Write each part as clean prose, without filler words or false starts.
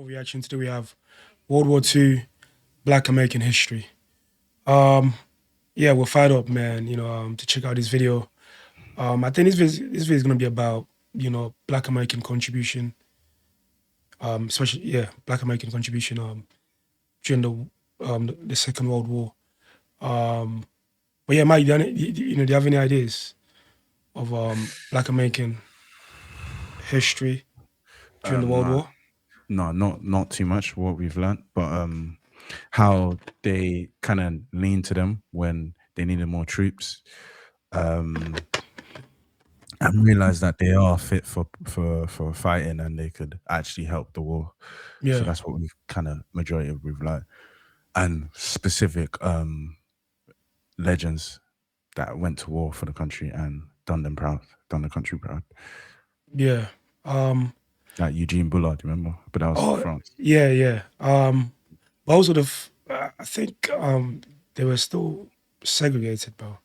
overreaction. Today we have World War II, Black American history. Um, yeah, we're fired up, man. To check out this video. I think this video is gonna be about Black American contribution, especially Black American contribution during the Second World War. Um, but yeah, Mike, do you have any ideas of Black American history during the World No, War? no, not too much what we've learnt, but how they kind of leaned to them when they needed more troops, um, and realized that they are fit for fighting and they could actually help the war. So Yeah, that's what we've kind of majority of we've learnt, and specific legends that went to war for the country and done the country proud. yeah. Like Eugene Bullard, remember? But that was for Oh, France. yeah. But also I think they were still segregated, bro.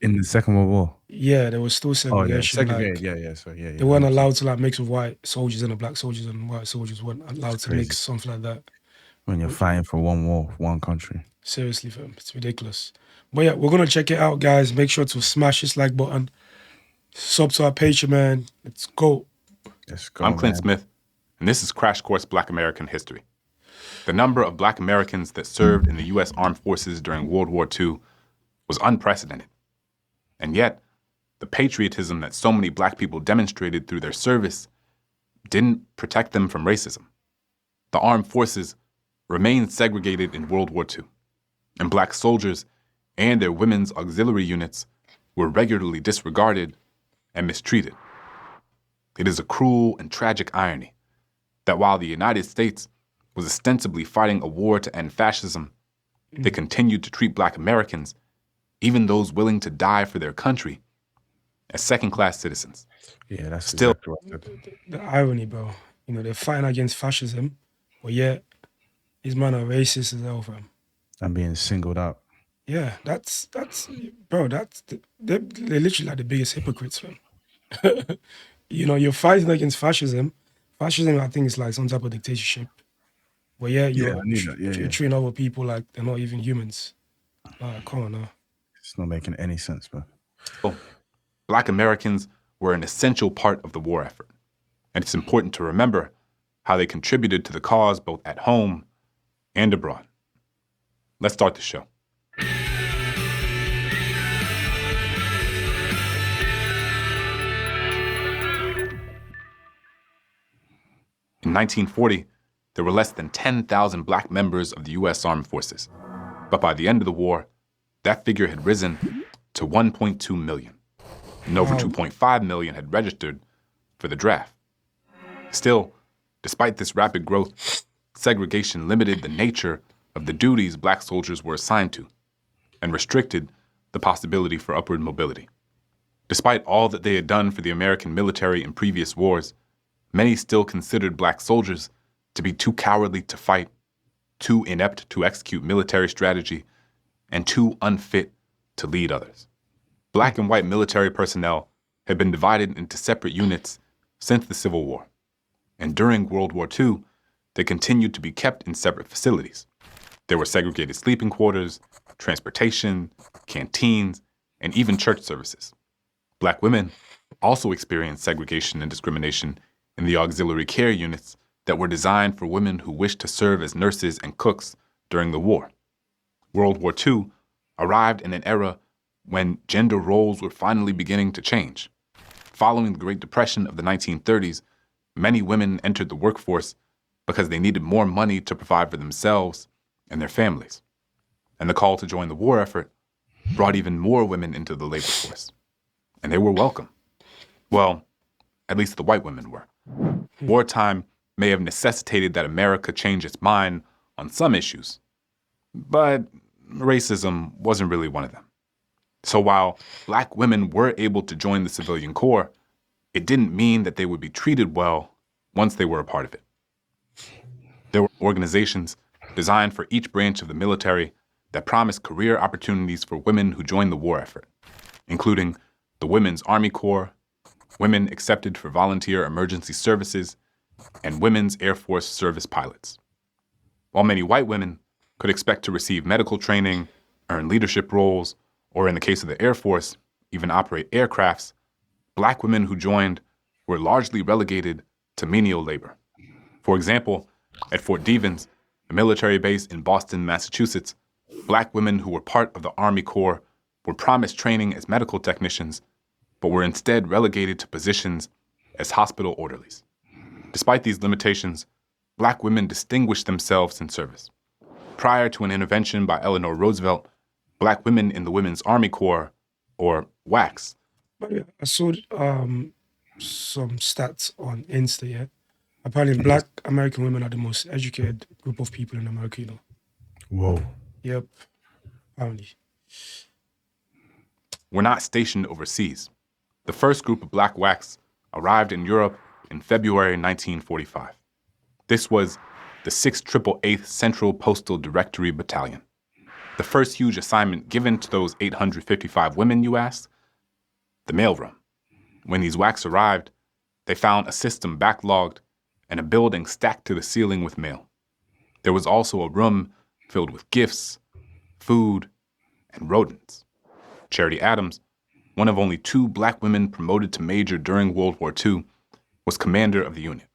In the Second World War. Yeah, there was still Oh yeah, segregation. segregated. Like Yeah. So yeah, they weren't 100%. allowed to like mix with white soldiers and the black soldiers, and white soldiers weren't allowed It's to mix, crazy something like that. when you're fighting for one war, one country. Seriously, fam, it's ridiculous. But yeah, we're gonna check it out, guys. Make sure to smash this like button, sub to our Patreon, man. Let's go. Let's go, I'm Clint man. Smith, and this is Crash Course Black American History. The number of Black Americans that served in the U.S. Armed Forces during World War II was unprecedented. And yet, the patriotism that so many Black people demonstrated through their service didn't protect them from racism. The armed forces remained segregated in World War II, and Black soldiers and their women's auxiliary units were regularly disregarded and mistreated. It is a cruel and tragic irony that while the United States was ostensibly fighting a war to end fascism, they continued to treat Black Americans, even those willing to die for their country, as second-class citizens. Yeah, that's Still- exactly what I said. The irony, bro. They're fighting against fascism, but yet these men are racist as hell, fam. I'm being singled out. Yeah, that's bro. They're literally like the biggest hypocrites, man. You're fighting against fascism. Fascism, I think, is like some type of dictatorship. But yeah, I you're knew that. Yeah. treating other people like they're not even humans. Come on now. It's not making any sense, bro. Black Americans were an essential part of the war effort, and it's important to remember how they contributed to the cause both at home and abroad. Let's start the show. In 1940, there were less than 10,000 Black members of the U.S. Armed Forces. But by the end of the war, that figure had risen to 1.2 million, and over 2.5 million had registered for the draft. Still, despite this rapid growth, segregation limited the nature of the duties Black soldiers were assigned to and restricted the possibility for upward mobility. Despite all that they had done for the American military in previous wars, many still considered Black soldiers to be too cowardly to fight, too inept to execute military strategy, and too unfit to lead others. Black and white military personnel had been divided into separate units since the Civil War, and during World War II, they continued to be kept in separate facilities. There were segregated sleeping quarters, transportation, canteens, and even church services. Black women also experienced segregation and discrimination in the auxiliary care units that were designed for women who wished to serve as nurses and cooks during the war. World War II arrived in an era when gender roles were finally beginning to change. Following the Great Depression of the 1930s, many women entered the workforce because they needed more money to provide for themselves and their families. And the call to join the war effort brought even more women into the labor force. And they were welcome. Well, at least the white women were. Wartime may have necessitated that America change its mind on some issues, but racism wasn't really one of them. So while Black women were able to join the civilian corps, it didn't mean that they would be treated well once they were a part of it. There were organizations designed for each branch of the military that promised career opportunities for women who joined the war effort, including the Women's Army Corps, Women Accepted for Volunteer Emergency Services, and women's Air Force service pilots. While many white women could expect to receive medical training, earn leadership roles, or in the case of the Air Force, even operate aircrafts, Black women who joined were largely relegated to menial labor. For example, at Fort Devens, a military base in Boston, Massachusetts, Black women who were part of the Army Corps were promised training as medical technicians, but were instead relegated to positions as hospital orderlies. Despite these limitations, Black women distinguished themselves in service. Prior to an intervention by Eleanor Roosevelt, Black women in the Women's Army Corps, or WACS. But yeah, I saw some stats on Insta, yeah. Apparently, Black American women are the most educated group of people in America, you know. Whoa. Yep, apparently. Were not stationed overseas. The first group of Black WACs arrived in Europe in February 1945. This was the 688th Central Postal Directory Battalion. The first huge assignment given to those 855 women, you ask? The mailroom. When these WACs arrived, they found a system backlogged and a building stacked to the ceiling with mail. There was also a room filled with gifts, food, and rodents. Charity Adams, one of only 2 Black women promoted to major during World War II, was commander of the unit.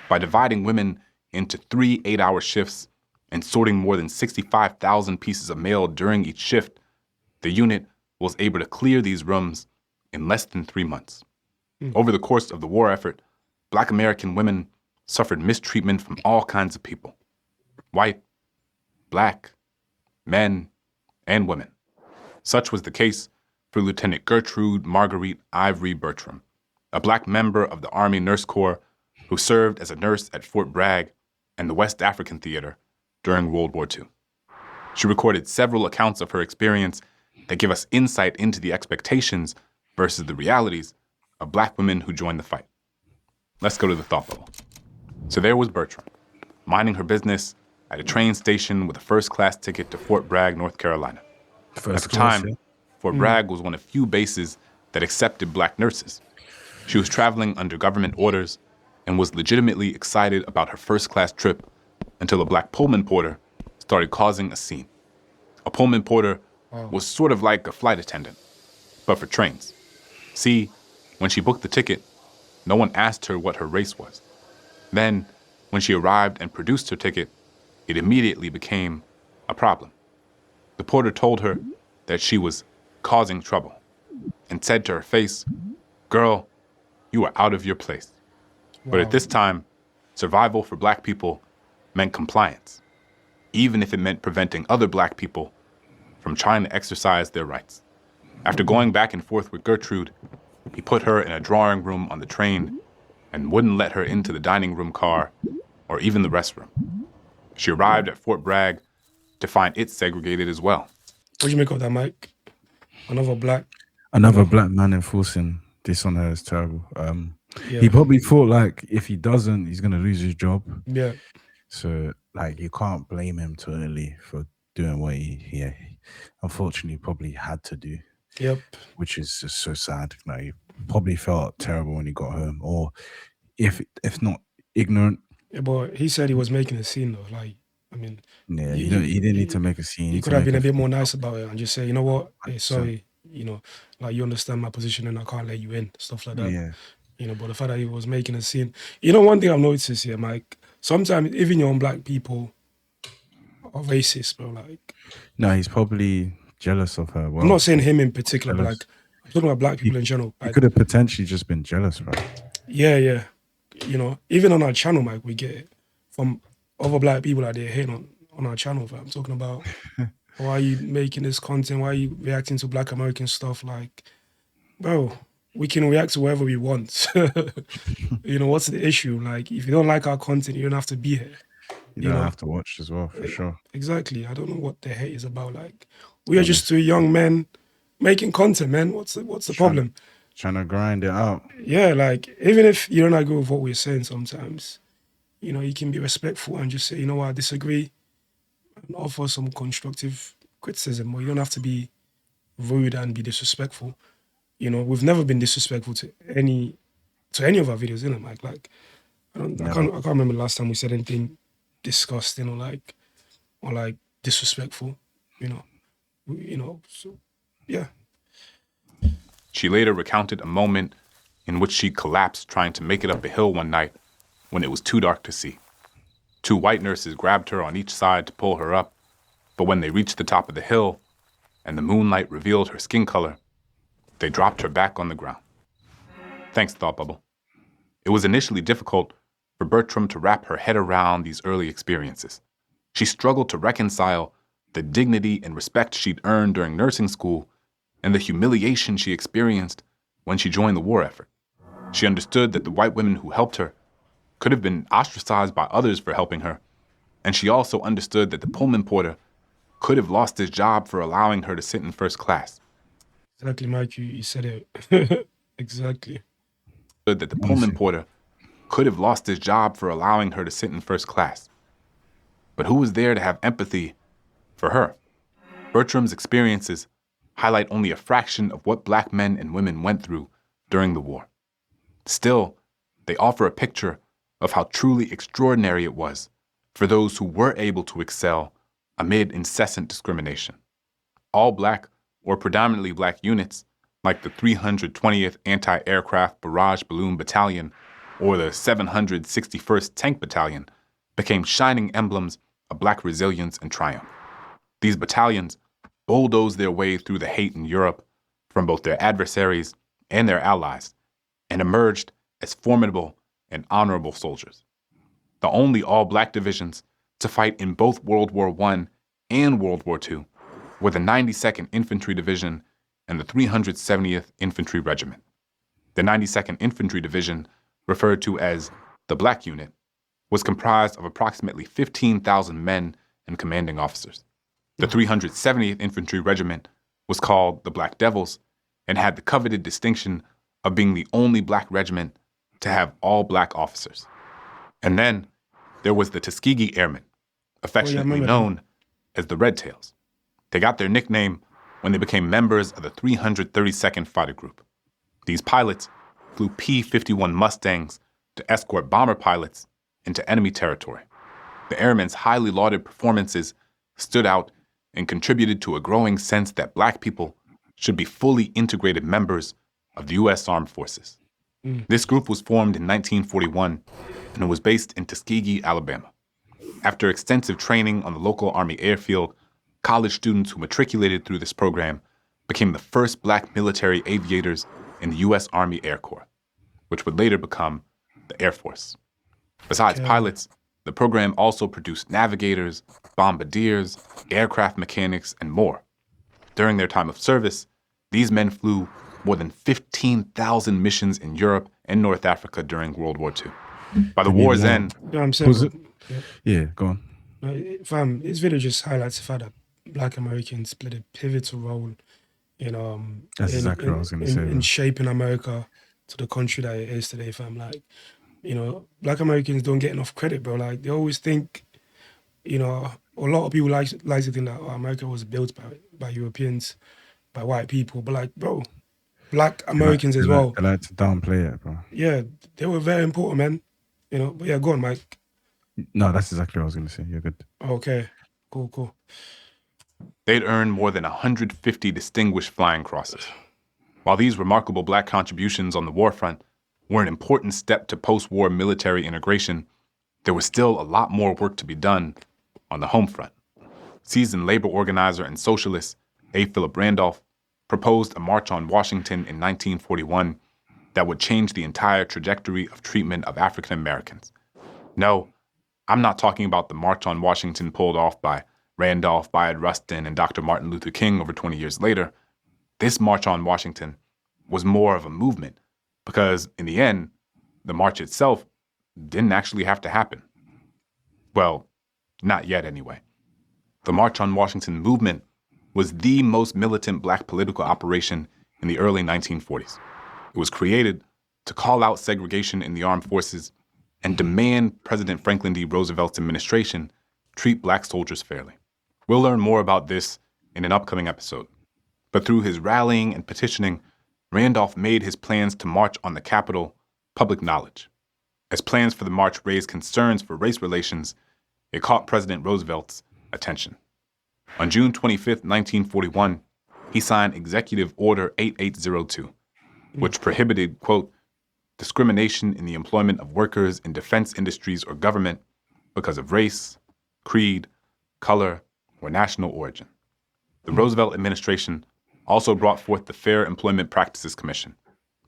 By dividing women into 3 8-hour shifts and sorting more than 65,000 pieces of mail during each shift, the unit was able to clear these rooms in less than 3 months. Over the course of the war effort, Black American women suffered mistreatment from all kinds of people: white, Black, men, and women. Such was the case for Lieutenant Gertrude Marguerite Ivory Bertram, a Black member of the Army Nurse Corps who served as a nurse at Fort Bragg and the West African Theater during World War II. She recorded several accounts of her experience that give us insight into the expectations versus the realities of Black women who joined the fight. Let's go to the thought bubble. So there was Bertram, minding her business at a train station with a first-class ticket to Fort Bragg, North Carolina. At the time, Fort Bragg was one of few bases that accepted Black nurses. She was traveling under government orders and was legitimately excited about her first-class trip until a Black Pullman porter started causing a scene. A Pullman porter was sort of like a flight attendant, but for trains. See, when she booked the ticket, no one asked her what her race was. Then, when she arrived and produced her ticket, it immediately became a problem. The porter told her that she was causing trouble and said to her face, "Girl, you are out of your place." But at this time, survival for Black people meant compliance, even if it meant preventing other Black people from trying to exercise their rights. After going back and forth with Gertrude, he put her in a drawing room on the train and wouldn't let her into the dining room car or even the restroom. She arrived at Fort Bragg to find it segregated as well. What do you make of that, Mike? Another Black man enforcing this on her is terrible. He probably thought like if he doesn't, he's gonna lose his job. Yeah. So like you can't blame him totally for doing what he unfortunately probably had to do. Yep. Which is just so sad. Like he probably felt terrible when he got home, or if not ignorant. Yeah, but he said he was making a scene though. Like, I mean, yeah, he didn't need to make a scene. He could have been a bit more nice about it and just say, you know what, hey, sorry, you know, like you understand my position and I can't let you in, stuff like that. Yeah. You know, but the fact that he was making a scene, you know, one thing I've noticed here, Mike, sometimes even your own Black people are racist, bro. Like, no, he's probably jealous of her. Well, I'm not saying him in particular, but like, I'm talking about Black people in general. He like, could have potentially just been jealous, right? Yeah. You know, even on our channel, Mike, we get it from other Black people out there hating on our channel. I'm talking about, why are you making this content? Why are you reacting to Black American stuff? Like, bro, we can react to whatever we want. You know, what's the issue? Like, if you don't like our content, you don't have to be here. You don't have to watch as well, for sure. Exactly. I don't know what the hate is about. Like, we are just 2 young men making content, man. What's the problem? Trying to grind it out. Yeah, like, even if you don't agree with what we're saying sometimes, you know, you can be respectful and just say, you know what, I disagree, and offer some constructive criticism. But you don't have to be rude and be disrespectful. You know, we've never been disrespectful to any of our videos, innit, Mike? Like, I can't remember the last time we said anything disgusting or like disrespectful. So yeah. She later recounted a moment in which she collapsed trying to make it up a hill one night when it was too dark to see. 2 white nurses grabbed her on each side to pull her up, but when they reached the top of the hill and the moonlight revealed her skin color, they dropped her back on the ground. Thanks, Thought Bubble. It was initially difficult for Bertram to wrap her head around these early experiences. She struggled to reconcile the dignity and respect she'd earned during nursing school and the humiliation she experienced when she joined the war effort. She understood that the white women who helped her could have been ostracized by others for helping her, and she also understood that the Pullman porter could have lost his job for allowing her to sit in first class. Exactly, Mike, you said it. Exactly. That the Pullman porter could have lost his job for allowing her to sit in first class. But who was there to have empathy for her? Bertram's experiences highlight only a fraction of what Black men and women went through during the war. Still, they offer a picture of how truly extraordinary it was for those who were able to excel amid incessant discrimination. All Black or predominantly Black units, like the 320th Anti-Aircraft Barrage Balloon Battalion or the 761st Tank Battalion, became shining emblems of Black resilience and triumph. These battalions bulldozed their way through the hate in Europe from both their adversaries and their allies, and emerged as formidable and honorable soldiers. The only all-Black divisions to fight in both World War I and World War II were the 92nd Infantry Division and the 370th Infantry Regiment. The 92nd Infantry Division, referred to as the Black Unit, was comprised of approximately 15,000 men and commanding officers. The 370th Infantry Regiment was called the Black Devils and had the coveted distinction of being the only Black regiment to have all Black officers. And then there was the Tuskegee Airmen, affectionately known as the Red Tails. They got their nickname when they became members of the 332nd Fighter Group. These pilots flew P-51 Mustangs to escort bomber pilots into enemy territory. The airmen's highly lauded performances stood out and contributed to a growing sense that Black people should be fully integrated members of the U.S. Armed Forces. This group was formed in 1941 and it was based in Tuskegee, Alabama. After extensive training on the local Army airfield, college students who matriculated through this program became the first Black military aviators in the U.S. Army Air Corps, which would later become the Air Force. Besides pilots, the program also produced navigators, bombardiers, aircraft mechanics, and more. During their time of service, these men flew more than 15,000 missions in Europe and North Africa during World War II. By the war's end... You know what I'm saying? Yeah, go on. Fam, this video just highlights the fact that Black Americans played a pivotal role in That's exactly what I was going to say. In shaping America to the country that it is today, fam. Like, Black Americans don't get enough credit, bro. Like, they always think, a lot of people like to think that America was built by Europeans, by white people. But like, bro, Black Americans as well. They like to downplay it, bro. Yeah, they were very important, man. But yeah, go on, Mike. No, that's exactly what I was going to say. You're good. Okay, cool. They'd earned more than 150 distinguished flying crosses. While these remarkable Black contributions on the war front were an important step to post-war military integration, there was still a lot more work to be done on the home front. Seasoned labor organizer and socialist A. Philip Randolph proposed a March on Washington in 1941 that would change the entire trajectory of treatment of African Americans. No, I'm not talking about the March on Washington pulled off by Randolph, Bayard Rustin, and Dr. Martin Luther King over 20 years later. This March on Washington was more of a movement because, in the end, the march itself didn't actually have to happen. Well, not yet anyway. The March on Washington movement was the most militant Black political operation in the early 1940s. It was created to call out segregation in the armed forces and demand President Franklin D. Roosevelt's administration treat Black soldiers fairly. We'll learn more about this in an upcoming episode. But through his rallying and petitioning, Randolph made his plans to march on the Capitol public knowledge. As plans for the march raised concerns for race relations, it caught President Roosevelt's attention. On June 25, 1941, he signed Executive Order 8802, which prohibited, quote, discrimination in the employment of workers in defense industries or government because of race, creed, color, or national origin. The Roosevelt administration also brought forth the Fair Employment Practices Commission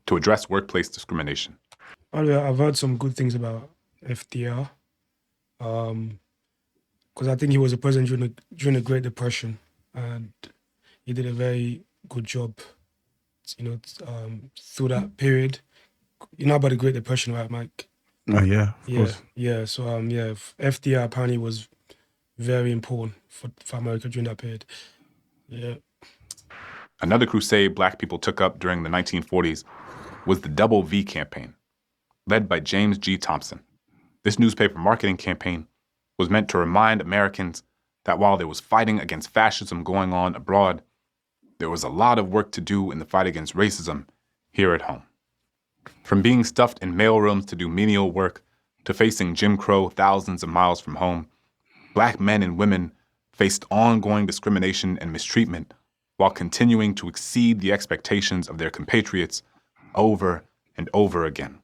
to address workplace discrimination. I've heard some good things about FDR, because I think he was a president during the Great Depression, and he did a very good job, through that period. You know about the Great Depression, right, Mike? Oh yeah, of course. Yeah. So FDR apparently was very important for America during that period. Yeah. Another crusade Black people took up during the 1940s was the Double V campaign, led by James G. Thompson. This newspaper marketing campaign was meant to remind Americans that while there was fighting against fascism going on abroad, there was a lot of work to do in the fight against racism here at home. From being stuffed in mailrooms to do menial work to facing Jim Crow thousands of miles from home, Black men and women faced ongoing discrimination and mistreatment while continuing to exceed the expectations of their compatriots over and over again.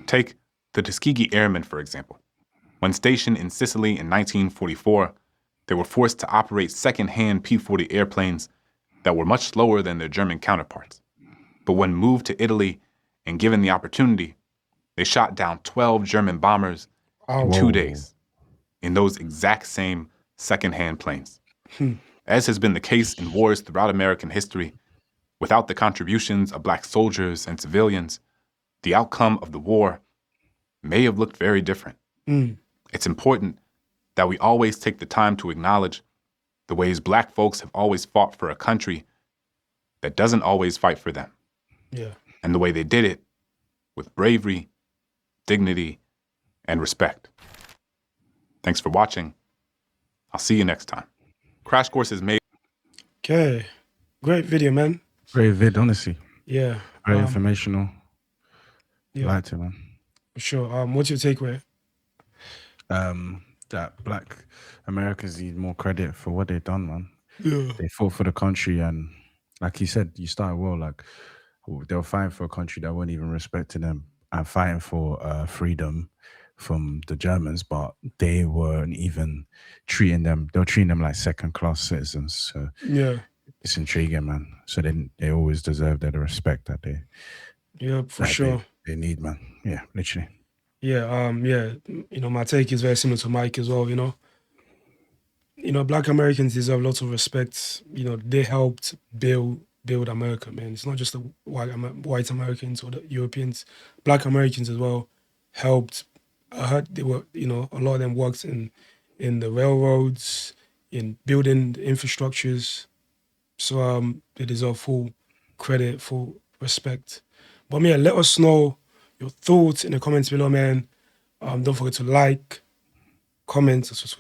Take the Tuskegee Airmen, for example. When stationed in Sicily in 1944, they were forced to operate second-hand P-40 airplanes that were much slower than their German counterparts. But when moved to Italy and given the opportunity, they shot down 12 German bombers in 2 days in those exact same second-hand planes. As has been the case in wars throughout American history, without the contributions of Black soldiers and civilians, the outcome of the war may have looked very different. It's important that we always take the time to acknowledge the ways Black folks have always fought for a country that doesn't always fight for them. Yeah. And the way they did it with bravery, dignity, and respect. Thanks for watching. I'll see you next time. Crash Course is made. Okay. Great video, man. Great vid, honestly. Yeah. Very informational. Yeah. Liked it, man. For sure. What's your takeaway? That Black Americans need more credit for what they've done, man. Yeah. They fought for the country, and like you said, you started well. Like they were fighting for a country that weren't even respecting them and fighting for freedom from the Germans, but they weren't even treating them. They were treating them like second-class citizens. So Yeah. it's intriguing, man. So they always deserve the respect that they. Yeah, for sure. They need, man. Yeah, literally. Yeah. My take is very similar to Mike as well. Black Americans deserve lots of respect. They helped build America, man. It's not just the white Americans or the Europeans. Black Americans as well helped. I heard they were, a lot of them worked in the railroads, in building the infrastructures. So they deserve full credit, full respect. But yeah, let us know your thoughts in the comments below, man. Don't forget to like, comment, and subscribe.